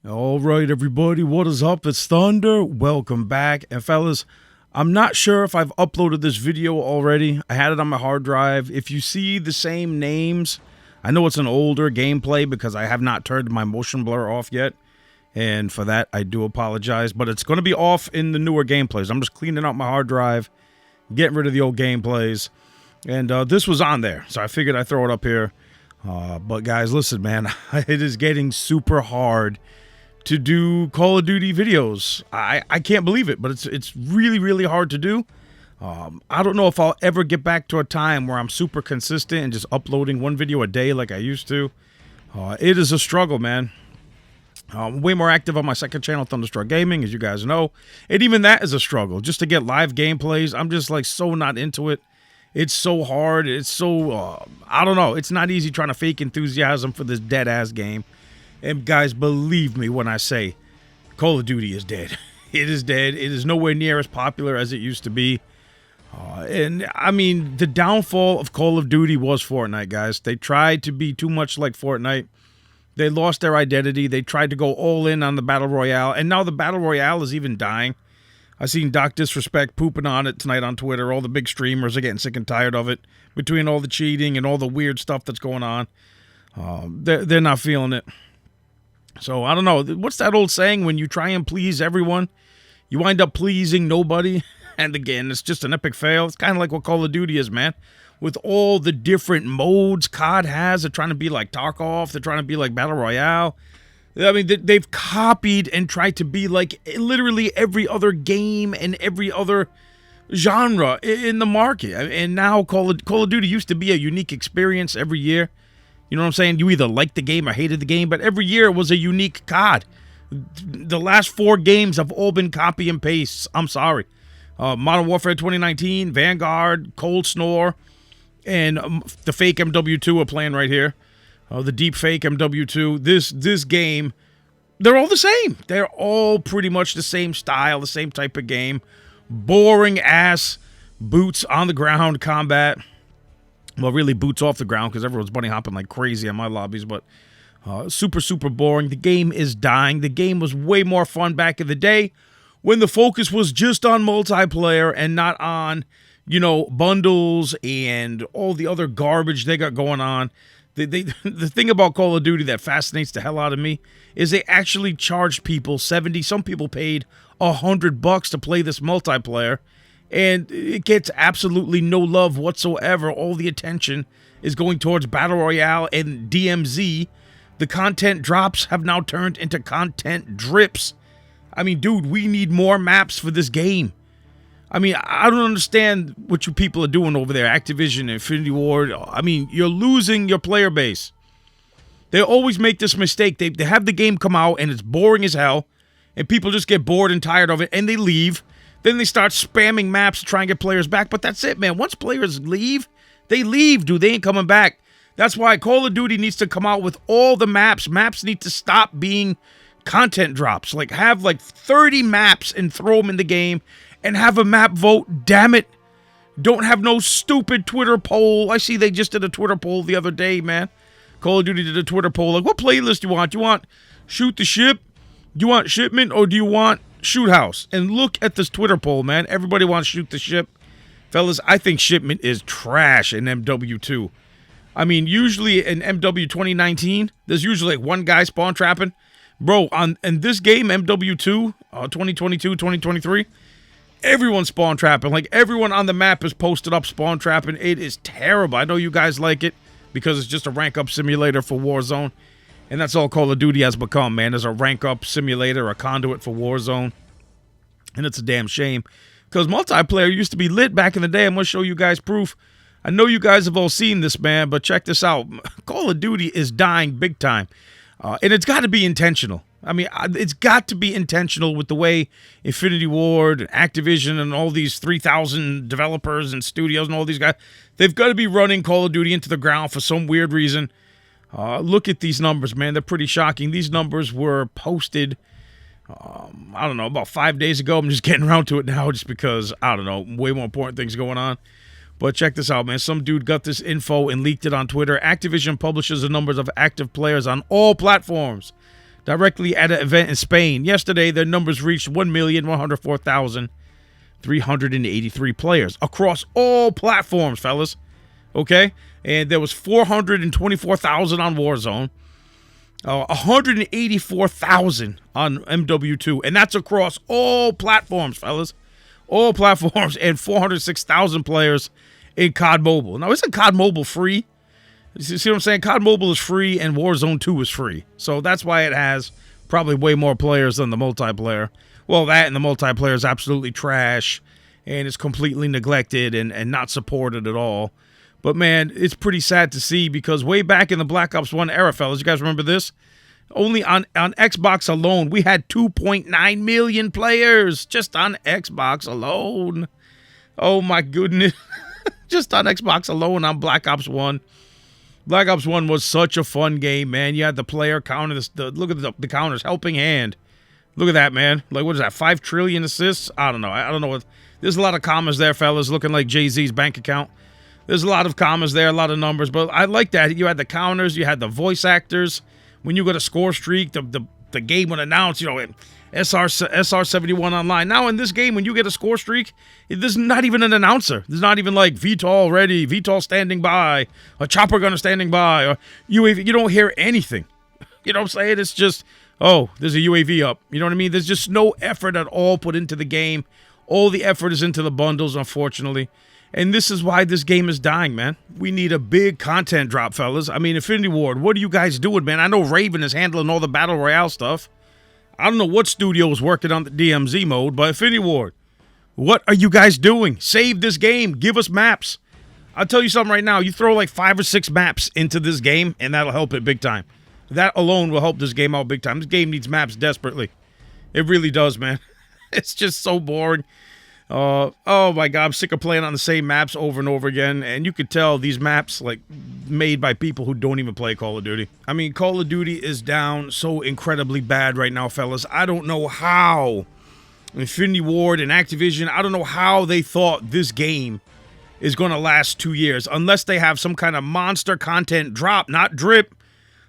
All right, everybody, what is up? It's Thunder. Welcome back. And fellas, I'm not sure if I've uploaded this video already. I had it on my hard drive. If you see the same names, I know it's an older gameplay because I have not turned my motion blur off yet. And for that, I do apologize. But it's going to be off in the newer gameplays. I'm just cleaning out my hard drive, getting rid of the old gameplays. And this was on there, so I figured I'd throw it up here. But guys, listen, man, it is getting super hard to do Call of Duty videos. I can't believe it, but it's really, really hard to do. I don't know if I'll ever get back to a time where I'm super consistent and just uploading one video a day like I used to. It is a struggle, man. I'm way more active on my second channel, Thundershotu Gaming, as you guys know. And even that is a struggle. Just to get live gameplays, I'm just like so not into it. It's so hard. It's so, I don't know. It's not easy trying to fake enthusiasm for this dead-ass game. And guys, believe me when I say Call of Duty is dead. It is dead. It is nowhere near as popular as it used to be. And, I mean, the downfall of Call of Duty was Fortnite, guys. They tried to be too much like Fortnite. They lost their identity. They tried to go all in on the Battle Royale. And now the Battle Royale is even dying. I seen Doc Disrespect pooping on it tonight on Twitter. All the big streamers are getting sick and tired of it. Between all the cheating and all the weird stuff that's going on. They're not feeling it. So, I don't know. What's that old saying? When you try and please everyone, you wind up pleasing nobody. And again, it's just an epic fail. It's kind of like what Call of Duty is, man. With all the different modes COD has. They're trying to be like Tarkov. They're trying to be like Battle Royale. I mean, they've copied and tried to be like literally every other game and every other genre in the market. And now Call of Duty used to be a unique experience every year. You know what I'm saying? You either liked the game or hated the game, but every year was a unique COD. The last 4 games have all been copy and pastes. I'm sorry. Modern Warfare 2019, Vanguard, Cold Snore, and the fake MW2 are playing right here. The deep fake MW2. This game, they're all the same. They're all pretty much the same style, the same type of game. Boring ass boots on the ground combat. Well, really boots off the ground because everyone's bunny hopping like crazy on my lobbies, but super, super boring. The game is dying. The game was way more fun back in the day when the focus was just on multiplayer and not on, you know, bundles and all the other garbage they got going on. The thing about Call of Duty that fascinates the hell out of me is they actually charged people 70. Some people paid $100 to play this multiplayer. And it gets absolutely no love whatsoever. All the attention is going towards Battle Royale and DMZ. The content drops have now turned into content drips. I mean, dude, we need more maps for this game. I mean, I don't understand what you people are doing over there. Activision, Infinity Ward. I mean, you're losing your player base. They always make this mistake. They have the game come out and it's boring as hell. And people just get bored and tired of it and they leave. Then they start spamming maps to try and get players back. But that's it, man. Once players leave, they leave, dude. They ain't coming back. That's why Call of Duty needs to come out with all the maps. Maps need to stop being content drops. Like, have like 30 maps and throw them in the game and have a map vote. Damn it. Don't have no stupid Twitter poll. I see they just did a Twitter poll the other day, man. Call of Duty did a Twitter poll. Like, what playlist do you want? Do you want Shoot the Ship? Do you want Shipment? Or do you want Shoot House? And look at this Twitter poll, man. Everybody wants Shoot the Ship. Fellas, I think Shipment is trash in MW2. I mean, usually in MW 2019, there's usually like one guy spawn trapping. Bro, in this game, MW2, 2022, 2023, everyone's spawn trapping. Like, everyone on the map is posted up spawn trapping. It is terrible. I know you guys like it because it's just a rank-up simulator for Warzone. And that's all Call of Duty has become, man. There's a rank-up simulator, a conduit for Warzone. And it's a damn shame. Because multiplayer used to be lit back in the day. I'm going to show you guys proof. I know you guys have all seen this, man, but check this out. Call of Duty is dying big time. And it's got to be intentional. I mean, it's got to be intentional with the way Infinity Ward, Activision, and all these 3,000 developers and studios and all these guys, they've got to be running Call of Duty into the ground for some weird reason. Look at these numbers, man. They're pretty shocking. These numbers were posted, I don't know, about 5 days ago. I'm just getting around to it now just because, I don't know, way more important things going on. But check this out, man. Some dude got this info and leaked it on Twitter. Activision publishes the numbers of active players on all platforms. directly at an event in Spain. Yesterday, their numbers reached 1,104,383 players across all platforms, fellas. Okay? And there was 424,000 on Warzone, 184,000 on MW2, and that's across all platforms, fellas. All platforms, and 406,000 players in COD Mobile. Now, isn't COD Mobile free? You see what I'm saying? COD Mobile is free, and Warzone 2 is free. So that's why it has probably way more players than the multiplayer. Well, that and the multiplayer is absolutely trash, and it's completely neglected and not supported at all. But, man, it's pretty sad to see because way back in the Black Ops 1 era, fellas, you guys remember this? Only on Xbox alone, we had 2.9 million players just on Xbox alone. Oh, my goodness. Just on Xbox alone on Black Ops 1. Black Ops 1 was such a fun game, man. You had the player counter. Look at the counters. Helping Hand. Look at that, man. Like, what is that, 5 trillion assists? I don't know. I don't know what. There's a lot of commas there, fellas, looking like Jay-Z's bank account. There's a lot of commas there, a lot of numbers. But I like that. You had the counters. You had the voice actors. When you got a score streak, the game would announce, you know, SR71 online. Now, in this game, when you get a score streak, there's not even an announcer. There's not even like VTOL ready, VTOL standing by, a chopper gunner standing by, or UAV. You don't hear anything. You know what I'm saying? It's just, oh, there's a UAV up. You know what I mean? There's just no effort at all put into the game. All the effort is into the bundles, unfortunately. And this is why this game is dying, man. We need a big content drop, fellas. I mean, Infinity Ward, what are you guys doing, man? I know Raven is handling all the Battle Royale stuff. I don't know what studio is working on the DMZ mode, but Infinity Ward, what are you guys doing? Save this game. Give us maps. I'll tell you something right now. You throw like 5 or 6 maps into this game, and that'll help it big time. That alone will help this game out big time. This game needs maps desperately. It really does, man. It's just so boring. Oh my God, I'm sick of playing on the same maps over and over again, and you could tell these maps, like, made by people who don't even play Call of Duty. I mean, Call of Duty is down so incredibly bad right now, fellas. I don't know how Infinity Ward and Activision, I don't know how they thought this game is going to last 2 years, unless they have some kind of monster content drop, not drip,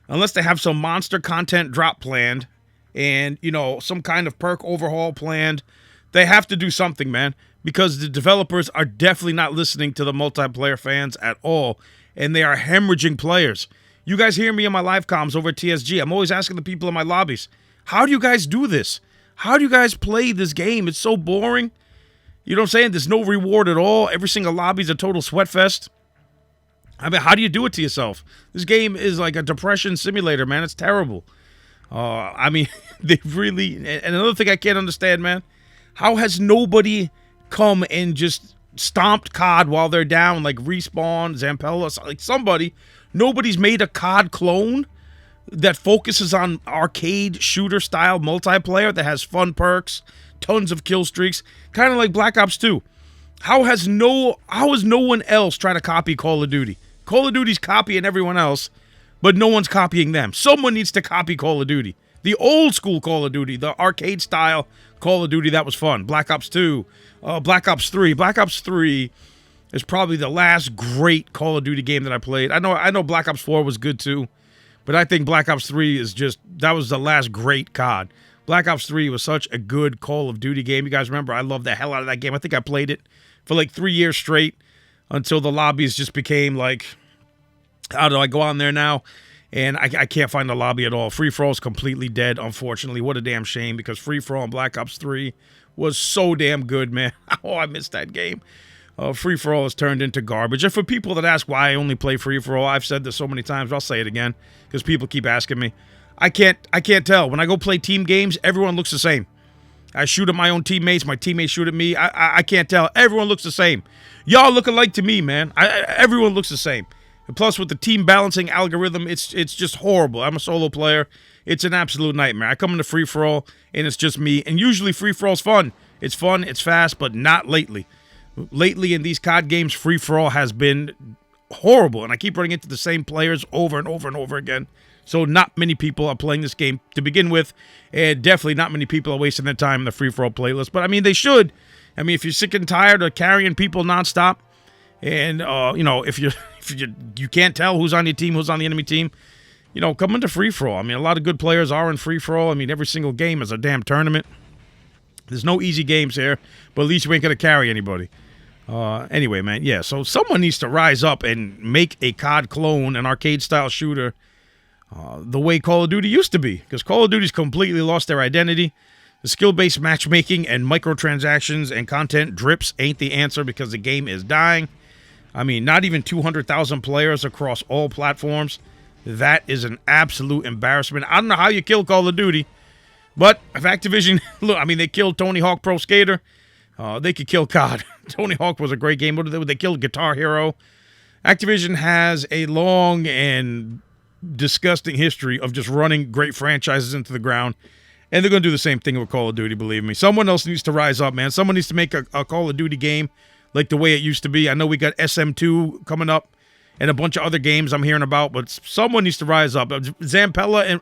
unless they have some monster content drop planned, and, you know, some kind of perk overhaul planned. They have to do something, man, because the developers are definitely not listening to the multiplayer fans at all, and they are hemorrhaging players. You guys hear me in my live comms over at TSG. I'm always asking the people in my lobbies, how do you guys do this? How do you guys play this game? It's so boring. You know what I'm saying? There's no reward at all. Every single lobby is a total sweat fest. I mean, how do you do it to yourself? This game is like a depression simulator, man. It's terrible. I mean, they really... And another thing I can't understand, man, how has nobody come and just stomped COD while they're down, like Respawn, Zampella, like somebody? Nobody's made a COD clone that focuses on arcade shooter-style multiplayer that has fun perks, tons of kill streaks, kind of like Black Ops 2. How has no one else trying to copy Call of Duty? Call of Duty's copying everyone else, but no one's copying them. Someone needs to copy Call of Duty. The old school Call of Duty, the arcade style Call of Duty that was fun. Black Ops 2, Black Ops 3. Black Ops 3 is probably the last great Call of Duty game that I played. I know Black Ops 4 was good too, but I think Black Ops 3 is just, that was the last great COD. Black Ops 3 was such a good Call of Duty game. You guys remember, I loved the hell out of that game. I think I played it for like 3 years straight until the lobbies just became like, I don't know, I go on there now and I can't find the lobby at all. Free For All is completely dead, unfortunately. What a damn shame, because Free For All in Black Ops 3 was so damn good, man. Oh, I missed that game. Free For All has turned into garbage. And for people that ask why I only play Free For All, I've said this so many times, I'll say it again, because people keep asking me. I can't tell. When I go play team games, everyone looks the same. I shoot at my own teammates. My teammates shoot at me. I can't tell. Everyone looks the same. Y'all look alike to me, man. Everyone looks the same. And plus, with the team balancing algorithm, it's just horrible. I'm a solo player. It's an absolute nightmare. I come into Free For All, and it's just me. And usually, Free For All's fun. It's fun. It's fast, but not lately. Lately, in these COD games, Free For All has been horrible, and I keep running into the same players over and over and over again. So not many people are playing this game to begin with, and definitely not many people are wasting their time in the free-for-all playlist. But, I mean, they should. I mean, if you're sick and tired of carrying people nonstop, and, you know, if you can't tell who's on your team, who's on the enemy team, come into free-for-all. I mean, a lot of good players are in free-for-all. I mean, every single game is a damn tournament. There's no easy games here, but at least you ain't going to carry anybody. Anyway, man, yeah, so someone needs to rise up and make a COD clone, an arcade-style shooter, the way Call of Duty used to be, because Call of Duty's completely lost their identity. The skill-based matchmaking and microtransactions and content drips ain't the answer because the game is dying. I mean, not even 200,000 players across all platforms. That is an absolute embarrassment. I don't know how you kill Call of Duty, but if Activision, look, I mean, they killed Tony Hawk Pro Skater. They could kill COD. Tony Hawk was a great game. They killed Guitar Hero. Activision has a long and disgusting history of just running great franchises into the ground, and they're going to do the same thing with Call of Duty, believe me. Someone else needs to rise up, man. Someone needs to make a Call of Duty game like the way it used to be. I know we got SM2 coming up and a bunch of other games I'm hearing about, but someone needs to rise up. Zampella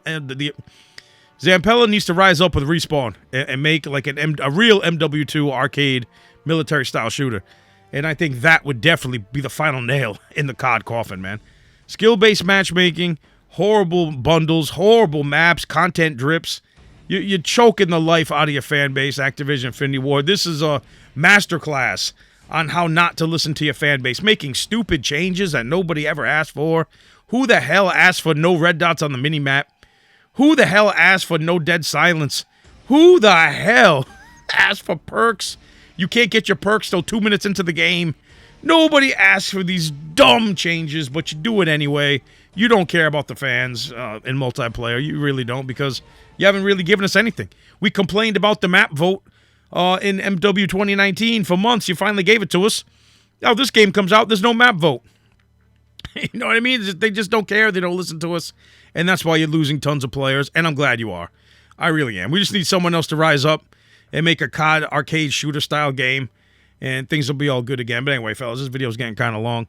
Zampella needs to rise up with Respawn and make like a real MW2 arcade military-style shooter. And I think that would definitely be the final nail in the COD coffin, man. Skill-based matchmaking, horrible bundles, horrible maps, content drips. You're choking the life out of your fan base, Activision Infinity Ward. This is a masterclass on how not to listen to your fan base, making stupid changes that nobody ever asked for. Who the hell asked for no red dots on the mini-map? Who the hell asked for no dead silence? Who the hell asked for perks? You can't get your perks till 2 minutes into the game. Nobody asked for these dumb changes, but you do it anyway. You don't care about the fans in multiplayer. You really don't, because you haven't really given us anything. We complained about the map vote in MW 2019 for months. You finally gave it to us. Now this game comes out, there's no map vote. You know what I mean? They just don't care. They don't listen to us. And that's why you're losing tons of players. And I'm glad you are. I really am. We just need someone else to rise up and make a COD arcade shooter-style game. And things will be all good again. But anyway, fellas, this video is getting kind of long.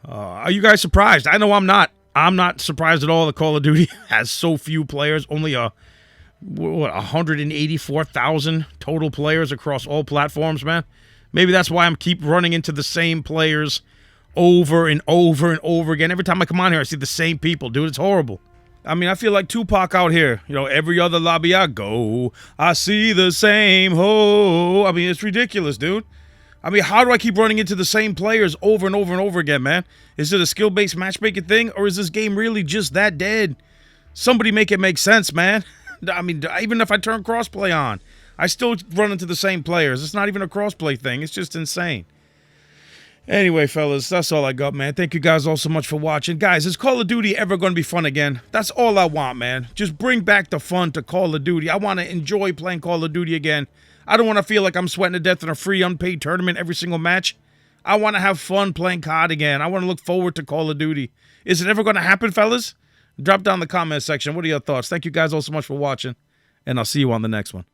Are you guys surprised? I know I'm not. I'm not surprised at all that Call of Duty has so few players. Only 184,000 total players across all platforms, man. Maybe that's why I'm keep running into the same players over and over and over again. Every time I come on here, I see the same people, dude. It's horrible. I mean, I feel like Tupac out here. You know, every other lobby I go, I see the same ho. I mean, it's ridiculous, dude. I mean, how do I keep running into the same players over and over and over again, man? Is it a skill-based matchmaking thing, or is this game really just that dead? Somebody make it make sense, man. I mean, even if I turn crossplay on, I still run into the same players. It's not even a crossplay thing. It's just insane. Anyway, fellas, that's all I got, man. Thank you guys all so much for watching. Guys, is Call of Duty ever going to be fun again? That's all I want, man. Just bring back the fun to Call of Duty. I want to enjoy playing Call of Duty again. I don't want to feel like I'm sweating to death in a free unpaid tournament every single match. I want to have fun playing COD again. I want to look forward to Call of Duty. Is it ever going to happen, fellas? Drop down in the comment section. What are your thoughts? Thank you guys all so much for watching, and I'll see you on the next one.